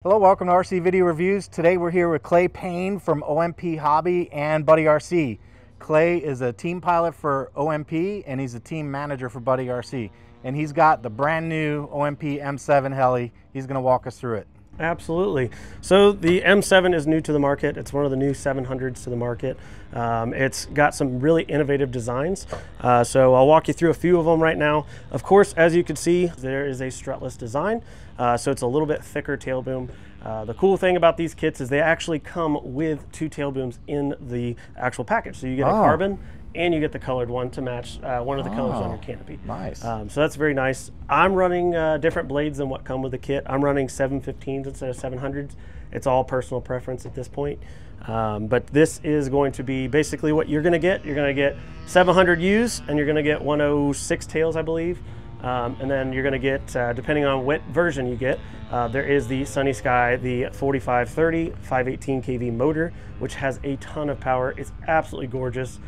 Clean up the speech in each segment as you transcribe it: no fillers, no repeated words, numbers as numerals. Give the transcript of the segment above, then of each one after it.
Hello, welcome to RC Video Reviews. Today we're here with Clay Payne from OMP Hobby and Buddy RC. Clay is a team pilot for OMP and he's a team manager for Buddy RC. And he's got the brand new OMP M7 heli. He's going to walk us through it. Absolutely. So the M7 is new to the market. It's one of the new 700s to the market. It's got some really innovative designs. So I'll walk you through a few of them right now. Of course, as you can see, there is a strutless design. So it's a little bit thicker tail boom. The cool thing about these kits is they actually come with two tail booms in the actual package. So you get a carbon and you get the colored one to match one of the colors on your canopy. Nice. So that's very nice. I'm running different blades than what come with the kit. I'm running 715s instead of 700s. It's all personal preference at this point. But this is going to be basically what you're gonna get. You're gonna get 700 U's and you're gonna get 106 tails, I believe. And then you're gonna get, depending on what version you get, there is the Sunny Sky, the 4530 518 kV motor, which has a ton of power. It's absolutely gorgeous.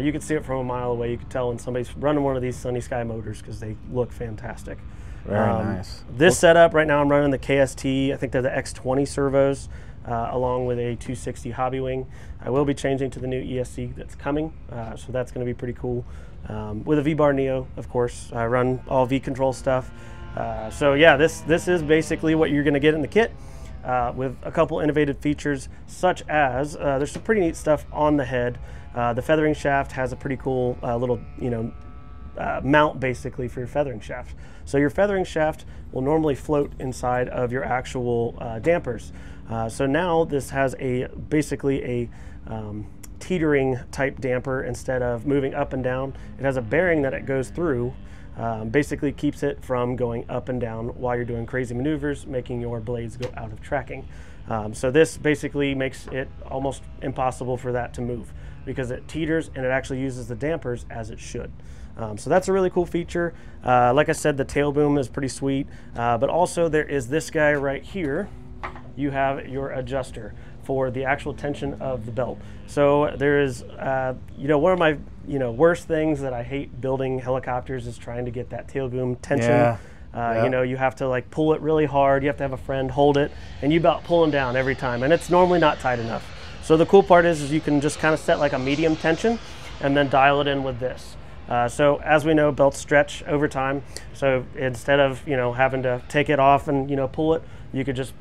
You can see it from a mile away. You can tell when somebody's running one of these Sunny Sky motors because they look fantastic. Very nice. This setup right now, I'm running the KST. I think they're the X20 servos, along with a 260 hobby wing. I will be changing to the new ESC that's coming, so that's going to be pretty cool. With a V-Bar Neo, of course. I run all V-Control stuff. So yeah, this is basically what you're going to get in the kit. With a couple innovative features, such as there's some pretty neat stuff on the head. The feathering shaft has a pretty cool little, mount basically for your feathering shaft. So your feathering shaft will normally float inside of your actual dampers. So now this has basically a teetering type damper instead of moving up and down. It has a bearing that it goes through. Basically keeps it from going up and down while you're doing crazy maneuvers, making your blades go out of tracking. So this basically makes it almost impossible for that to move because it teeters and it actually uses the dampers as it should. So that's a really cool feature. Like I said, the tail boom is pretty sweet, but also there is this guy right here. You have your adjuster for the actual tension of the belt. So there is, one of my worst things that I hate building helicopters is trying to get that tail boom tension. Yeah. You have to like pull it really hard. You have to have a friend hold it, and you about pulling down every time, and it's normally not tight enough. So the cool part is you can just kind of set like a medium tension, and then dial it in with this. So as we know, belts stretch over time. So instead of having to take it off and pull it, you could just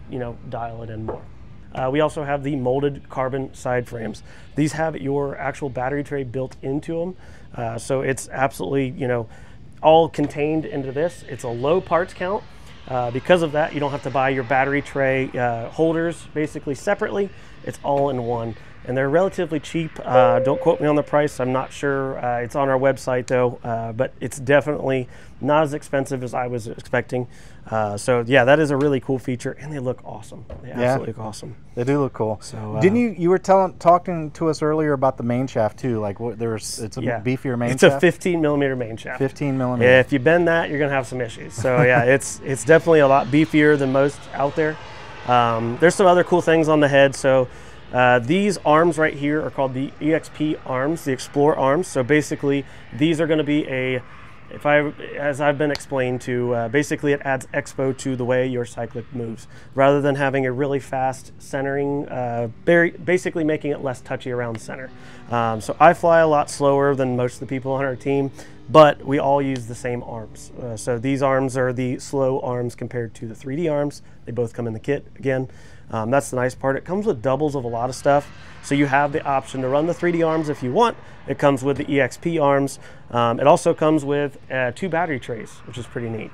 dial it in more. We also have the molded carbon side frames. These have your actual battery tray built into them. So it's absolutely, all contained into this. It's a low parts count. Because of that, you don't have to buy your battery tray holders basically separately. It's all in one. And they're relatively cheap. Don't quote me on the price. I'm not sure. It's on our website though, but it's definitely not as expensive as I was expecting. So yeah, that is a really cool feature, and they look awesome. They absolutely look awesome. They do look cool. So didn't you were talking to us earlier about the main shaft too? Like it's a beefier main shaft. It's a 15 millimeter main shaft. 15 millimeter. Yeah, if you bend that, you're gonna have some issues. So yeah, it's definitely a lot beefier than most out there. There's some other cool things on the head. So these arms right here are called the EXP arms, the Explore arms. So basically, these are going to be as I've been explained to, basically it adds expo to the way your cyclic moves. Rather than having a really fast centering, basically making it less touchy around center. So I fly a lot slower than most of the people on our team, but we all use the same arms. So these arms are the slow arms compared to the 3D arms. They both come in the kit again. That's the nice part. It comes with doubles of a lot of stuff. So you have the option to run the 3D arms if you want. It comes with the EXP arms. It also comes with 2 battery trays, which is pretty neat.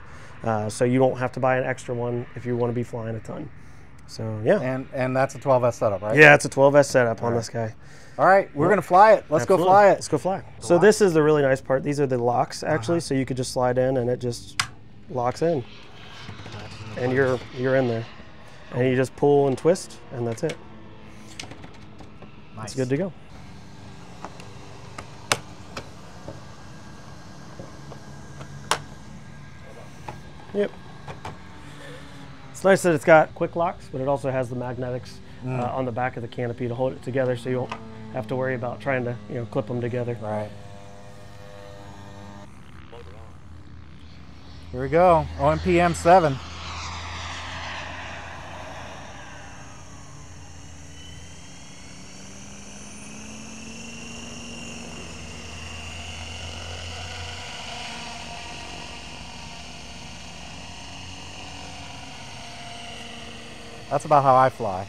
So you don't have to buy an extra one if you want to be flying a ton. So yeah. And that's a 12S setup, right? Yeah, it's a 12S setup on this guy. All right, we're going to fly it. Let's go fly it. Let's go fly. So this is the really nice part. These are the locks, actually. So you could just slide in and it just locks in. And you're in there. And you just pull and twist, and that's it. Nice. It's good to go. Yep. It's nice that it's got quick locks, but it also has the magnetics on the back of the canopy to hold it together, so you won't have to worry about trying to clip them together. Right. Here we go. OMP M7. That's about how I fly.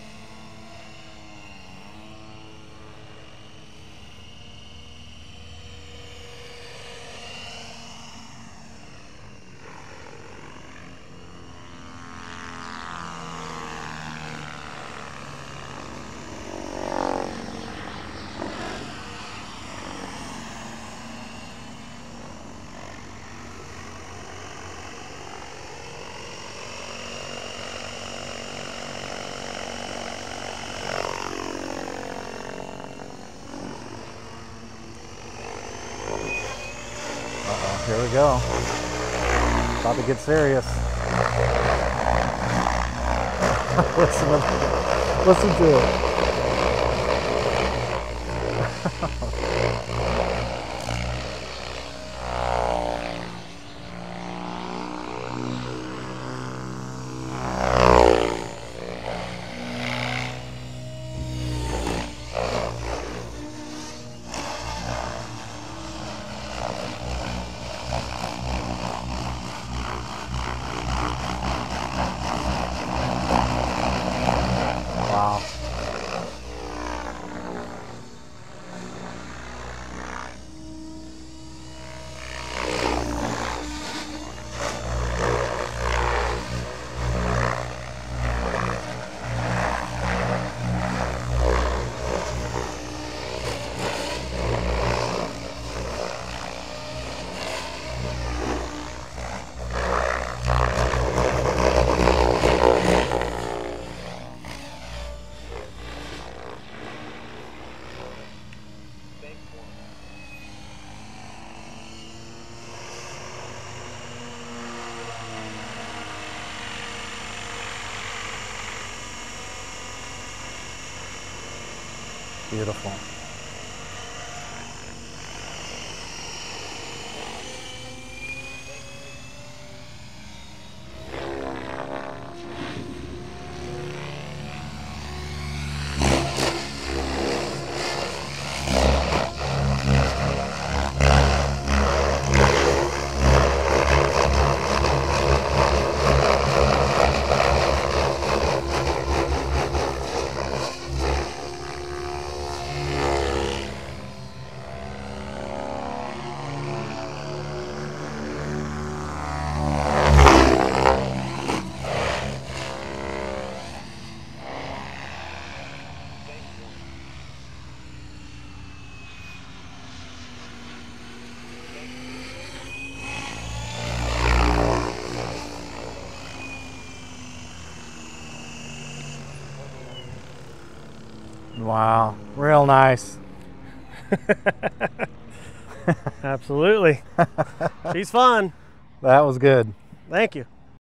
Here we go. About to get serious. Listen to it. Wow. Beautiful. Wow, real nice. Absolutely. She's fun. That was good. Thank you.